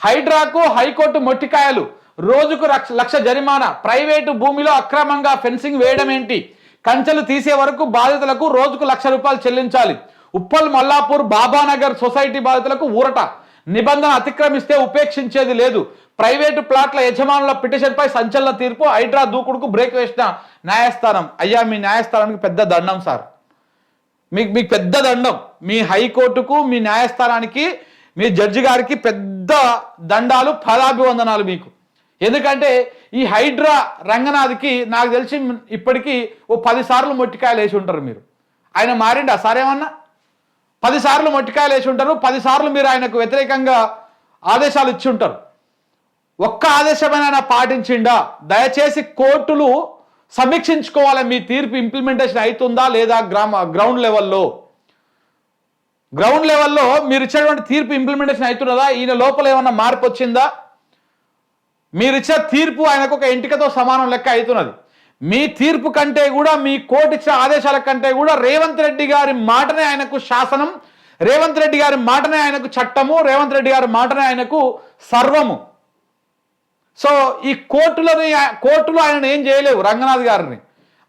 హైడ్రాకు high court మొట్టికాయలు, రోజుకు లక్ష జరిమానా, private భూమిలో అక్రమంగా ఫెన్సింగ్ వేయడం ఏంటి, కంచెలు తీసే వరకు బాధితులకు రోజుకు ₹1,00,000 చెల్లించాలి, ఉప్పల్ మల్లాపూర్ బాబానగర్ సొసైటీ బాధితులకు ఊరట, నిబంధన అతిక్రమిస్తే ఉపేక్షించేది లేదు, ప్రైవేటు ప్లాట్ల యజమానుల పిటిషన్పై సంచలన తీర్పు, హైడ్రా దూకుడుకు బ్రేక్ వేసిన న్యాయస్థానం. అయ్యా, మీ న్యాయస్థానానికి పెద్ద దండం సార్, మీకు పెద్ద దండం. మీ హైకోర్టుకు, మీ న్యాయస్థానానికి, మీ జడ్జి గారికి పెద్ద దండాలు, పాదాభివందనాలు మీకు. ఎందుకంటే ఈ హైడ్రా రంగనాథ్కి నాకు తెలిసి ఇప్పటికీ ఓ 10 సార్లు మొట్టికాయలు వేసి ఉంటారు మీరు. ఆయన మారిండా సార్ ఏమన్నా? 10 సార్లు మొట్టికాయలు వేసి ఉంటారు, 10 సార్లు మీరు ఆయనకు వ్యతిరేకంగా ఆదేశాలు ఇచ్చి ఉంటారు. ఒక్క ఆదేశమైన ఆయన పాటించిండా? దయచేసి కోర్టులు సమీక్షించుకోవాలి, మీ తీర్పు ఇంప్లిమెంటేషన్ అవుతుందా లేదా. గ్రౌండ్ లెవెల్లో మీరు ఇచ్చేటువంటి తీర్పు ఇంప్లిమెంటేషన్ అవుతున్నదా, ఈయన లోపల ఏమన్నా మార్పు వచ్చిందా, మీరు ఇచ్చే తీర్పు ఆయనకు ఒక ఎంటికతో సమానం లెక్క అవుతున్నది. మీ తీర్పు కంటే కూడా, మీ కోర్టు ఇచ్చిన ఆదేశాల కంటే కూడా రేవంత్ రెడ్డి గారి మాటనే ఆయనకు శాసనం, రేవంత్ రెడ్డి గారి మాటనే ఆయనకు చట్టము, రేవంత్ రెడ్డి గారి మాటనే ఆయనకు సర్వము. సో ఈ కోర్టులో ఆయన ఏం చేయలేవు రంగనాథ్ గారిని.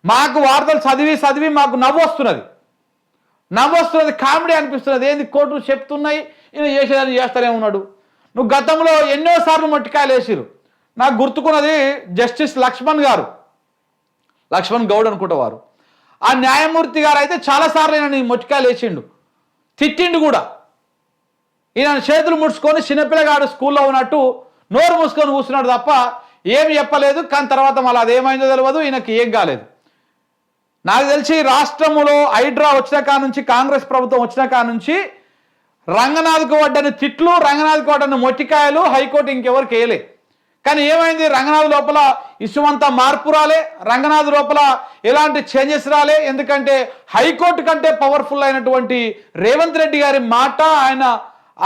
మాకు వార్తలు చదివి మాకు నవ్వు వస్తున్నది, కామెడీ అనిపిస్తున్నది. ఏంది కోర్టులు చెప్తున్నాయి, ఈయన చేసేదాన్ని చేస్తూనే ఉన్నాడు. నువ్వు గతంలో ఎన్నోసార్లు మొట్టికాయలు వేసిరు. నాకు గుర్తుకున్నది జస్టిస్ లక్ష్మణ్ గౌడ్ అనుకుంటేవారు, ఆ న్యాయమూర్తి గారు అయితే చాలాసార్లు ఈయన మొట్టికాయలు వేసిండు, తిట్టిండు కూడా. ఈయన చేతులు ముడుచుకొని చిన్నపిల్లగాడు స్కూల్లో ఉన్నట్టు నోరు మూసుకొని కూర్చున్నాడు తప్ప ఏమి చెప్పలేదు. కానీ తర్వాత మళ్ళీ అదేమైందో తెలియదు, ఈయనకి ఏం కాలేదు. నాకు తెలిసి రాష్ట్రములో హైడ్రా వచ్చిన కాడ నుంచి, కాంగ్రెస్ ప్రభుత్వం వచ్చిన కాడ నుంచి రంగనాథ్కు పడ్డని తిట్లు, రంగనాథ్కు పడ్డని మొట్టికాయలు హైకోర్టు ఇంకెవరికి వేయలే. కానీ ఏమైంది, రంగనాథ్ లోపల ఇసుమంతా మార్పు రాలే, రంగనాథ్ లోపల ఎలాంటి చేంజెస్ రాలే. ఎందుకంటే హైకోర్టు కంటే పవర్ఫుల్ అయినటువంటి రేవంత్ రెడ్డి గారి మాట,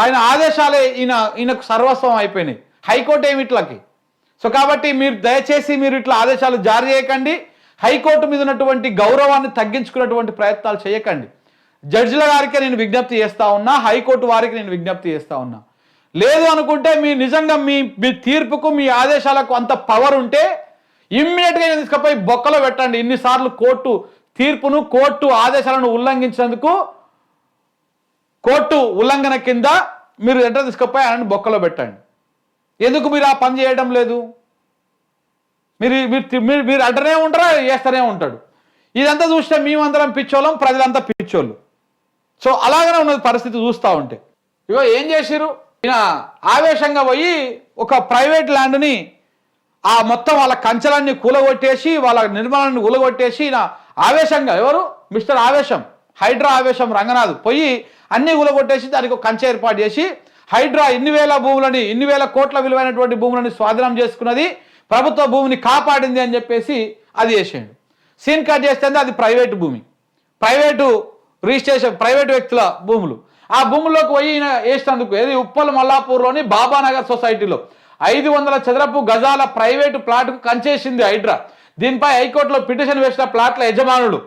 ఆయన ఆదేశాలే ఈయనకు సర్వస్వం అయిపోయినాయి. హైకోర్టు ఏమి ఇట్లకి. సో కాబట్టి మీరు దయచేసి ఇట్లా ఆదేశాలు జారీ చేయకండి, హైకోర్టు మీద ఉన్నటువంటి గౌరవాన్ని తగ్గించుకున్నటువంటి ప్రయత్నాలు చేయకండి. జడ్జిల గారికి నేను విజ్ఞప్తి చేస్తా ఉన్నా, హైకోర్టు వారికి నేను విజ్ఞప్తి చేస్తా ఉన్నా. లేదు అనుకుంటే మీ నిజంగా మీ తీర్పుకు, మీ ఆదేశాలకు అంత పవర్ ఉంటే ఇమ్మీడియట్గా తీసుకుపోయి బొక్కలో పెట్టండి. ఇన్నిసార్లు కోర్టు తీర్పును, కోర్టు ఆదేశాలను ఉల్లంఘించినందుకు కోర్టు ఉల్లంఘన కింద మీరు ఎట్లా తీసుకుపోయి ఆయనను బొక్కలో పెట్టండి. ఎందుకు మీరు ఆ పని చేయడం లేదు? మీరు అంటనే ఉంటారా, చేస్తూనే ఉంటాడు. ఇదంతా చూస్తే మేమందరం పిచ్చోళ్ళం, ప్రజలంతా పిచ్చోళ్ళు. సో అలాగనే ఉన్నది పరిస్థితి చూస్తూ ఉంటే. ఇగో ఏం చేసిరు, ఈయన ఆవేశంగా పోయి ఒక ప్రైవేట్ ల్యాండ్ని ఆ మొత్తం వాళ్ళ కంచెలన్నీ కూలగొట్టేసి, వాళ్ళ నిర్మాణాన్ని కూలగొట్టేసి, ఈయన ఆవేశంగా, ఎవరు మిస్టర్ ఆవేశం, హైడ్రా ఆవేశం రంగనాథ్ పోయి అన్నీ కూలగొట్టేసి దానికి ఒక కంచె ఏర్పాటు చేసి, హైడ్రా ఇన్ని వేల కోట్ల విలువైనటువంటి భూములని స్వాధీనం చేసుకున్నది, ప్రభుత్వ భూమిని కాపాడింది అని చెప్పేసి అది చేసేయండి. సీన్ కట్ చేస్తే అది ప్రైవేటు భూమి, ప్రైవేటు రిజిస్ట్రేషన్, ప్రైవేటు వ్యక్తుల భూములు. ఆ భూముల్లోకి పోయి వేసినందుకు ఏది ఉప్పల్ మల్లాపూర్లోని బాబానగర్ సొసైటీలో 500 చదరపు గజాల ప్రైవేటు ప్లాట్కు కంచేసింది హైడ్రా. దీనిపై హైకోర్టులో పిటిషన్ వేసిన ప్లాట్ల యజమానులు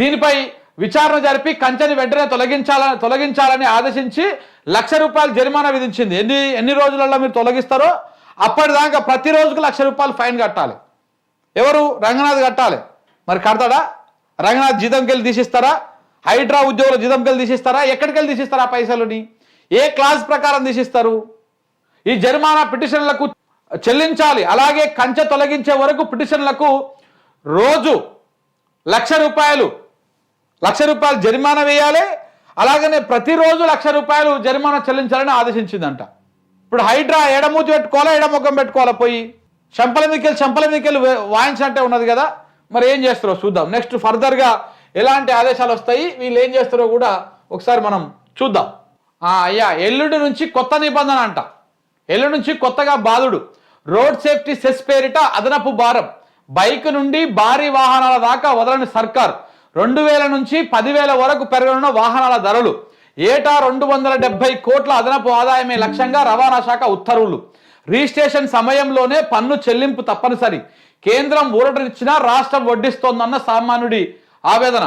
దీనిపై విచారణ జరిపి కంచెని వెంటనే తొలగించాలని ఆదేశించి ₹1,00,000 జరిమానా విధించింది. ఎన్ని రోజులలో మీరు తొలగిస్తారో అప్పటిదాకా ప్రతిరోజుకు ₹1,00,000 ఫైన్ కట్టాలి. ఎవరు? రంగనాథ్ కట్టాలి. మరి కడతాడా? రంగనాథ్ జీతంకెళ్ళి తీసిస్తారా? హైడ్రా ఉద్యోగుల జీతంకెళ్ళి తీసిస్తారా? ఎక్కడికెళ్ళి తీసిస్తారా? పైసలుని ఏ క్లాస్ ప్రకారం తీసిస్తారు? ఈ జరిమానా పిటిషన్లకు చెల్లించాలి. అలాగే కంచె తొలగించే వరకు పిటిషన్లకు రోజు ₹1,00,000 జరిమానా వేయాలి. అలాగనే ప్రతిరోజు ₹1,00,000 జరిమానా చెల్లించాలని ఆదేశించిందంట. ఇప్పుడు హైడ్రా ఎడమూతి పెట్టుకోవాలా, ఎడముఖం పెట్టుకోవాలా? పోయి చెంపల మీదకెళ్ళి వాయించినట్టే ఉన్నది కదా. మరి ఏం చేస్తారో చూద్దాం. నెక్స్ట్ ఫర్దర్గా ఎలాంటి ఆదేశాలు వస్తాయి, వీళ్ళు ఏం చేస్తారో కూడా ఒకసారి మనం చూద్దాం. అయ్యా, ఎల్లుండి నుంచి కొత్త నిబంధన అంట. ఎల్లుండి నుంచి కొత్తగా బాధుడు. రోడ్ సేఫ్టీ సెస్ పేరిట అదనపు భారం. బైక్ నుండి భారీ వాహనాల దాకా వదలని సర్కార్. 2,000 నుంచి 10,000 వరకు పెరగనున్న వాహనాల ధరలు. ఏటా 270 కోట్ల అదనపు ఆదాయమే లక్ష్యంగా రవాణా శాఖ ఉత్తర్వులు. రిజిస్ట్రేషన్ సమయంలోనే పన్ను చెల్లింపు తప్పనిసరి. కేంద్రం ఊరటనిచ్చినా రాష్ట్రం వడ్డిస్తోందన్న సామాన్యుడి ఆవేదన.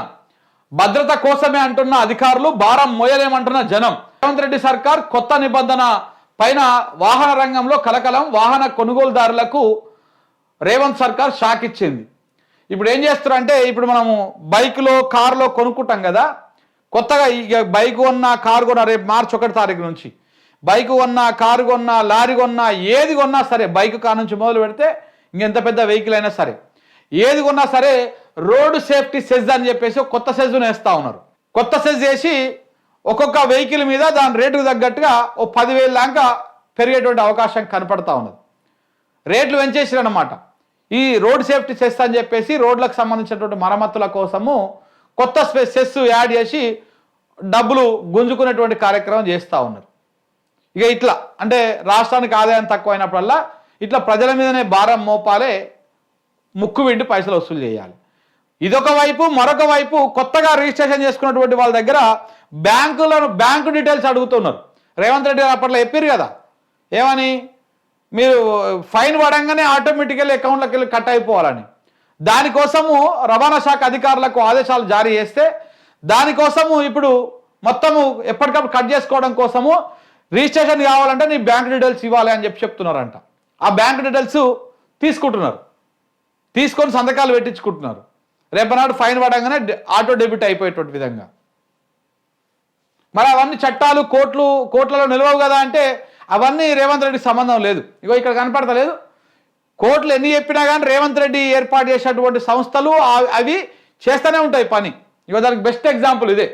భద్రత కోసమే అంటున్న అధికారులు, భారం మోయలేమంటున్న జనం. రేవంత్ రెడ్డి సర్కార్ కొత్త నిబంధన పైన వాహన రంగంలో కలకలం, వాహన కొనుగోలుదారులకు రేవంత్ సర్కార్ షాక్ ఇచ్చింది. ఇప్పుడు ఏం చేస్తారంటే, ఇప్పుడు మనము బైక్లో కారులో కొనుక్కుంటాం కదా, కొత్తగా ఇక బైక్ కొన్నా కారు కొన్నా రేపు మార్చి 1 తారీఖు నుంచి బైక్ కొన్నా కారు కొన్నా లారీ కొన్నా ఏది కొన్నా సరే, బైక్ కార్ నుంచి మొదలు పెడితే ఇంకెంత పెద్ద వెహికల్ అయినా సరే, ఏది కొన్నా సరే రోడ్డు సేఫ్టీ సెజ్ అని చెప్పేసి ఒక కొత్త సెజ్ను వేస్తూ ఉన్నారు. కొత్త సెజ్ వేసి ఒక్కొక్క వెహికల్ మీద దాని రేటుకు తగ్గట్టుగా ఓ 10,000 దాకా పెరిగేటువంటి అవకాశం కనపడతా ఉన్నది. రేట్లు పెంచేసారన్నమాట. ఈ రోడ్ సేఫ్టీ సెస్ అని చెప్పేసి రోడ్లకు సంబంధించినటువంటి మరమ్మతుల కోసము కొత్త సెస్ యాడ్ చేసి డబ్బులు గుంజుకునేటువంటి కార్యక్రమం చేస్తూ ఉన్నారు. ఇక ఇట్లా అంటే రాష్ట్రానికి ఆదాయం తక్కువైనప్పుడల్లా ఇట్లా ప్రజల మీదనే భారం మోపాలే, ముక్కు విండి పైసలు వసూలు చేయాలి. ఇదొక వైపు. మరొక వైపు కొత్తగా రిజిస్ట్రేషన్ చేసుకున్నటువంటి వాళ్ళ దగ్గర బ్యాంకు డీటెయిల్స్ అడుగుతున్నారు. రేవంత్ రెడ్డి గారు అప్పట్లో చెప్పారు కదా, ఏమని, మీరు ఫైన్ పడంగానే ఆటోమేటికల్లీ అకౌంట్లోకి వెళ్ళి కట్ అయిపోవాలని. దానికోసము రవాణా శాఖ అధికారులకు ఆదేశాలు జారీ చేస్తే, దానికోసము ఇప్పుడు మొత్తము ఎప్పటికప్పుడు కట్ చేసుకోవడం కోసము రిజిస్ట్రేషన్ కావాలంటే నీ బ్యాంక్ డీటెయిల్స్ ఇవ్వాలి అని చెప్తున్నారంట. ఆ బ్యాంక్ డీటెయిల్స్ తీసుకుంటున్నారు, తీసుకొని సంతకాలు పెట్టించుకుంటున్నారు. రేపనాడు ఫైన్ పడంగానే ఆటో డెబిట్ అయిపోయేటువంటి విధంగా. మరి అవన్నీ చట్టాలు కోర్టులలో నిలవవు కదా అంటే అవన్నీ రేవంత్ రెడ్డికి సంబంధం లేదు. ఇగో ఇక్కడ కనపడతలేదు, కోర్టులు ఎన్ని చెప్పినా కానీ రేవంత్ రెడ్డి ఏర్పాటు చేసినటువంటి సంస్థలు అవి చేస్తూనే ఉంటాయి పని. ఇగో దానికి బెస్ట్ ఎగ్జాంపుల్ ఇదే.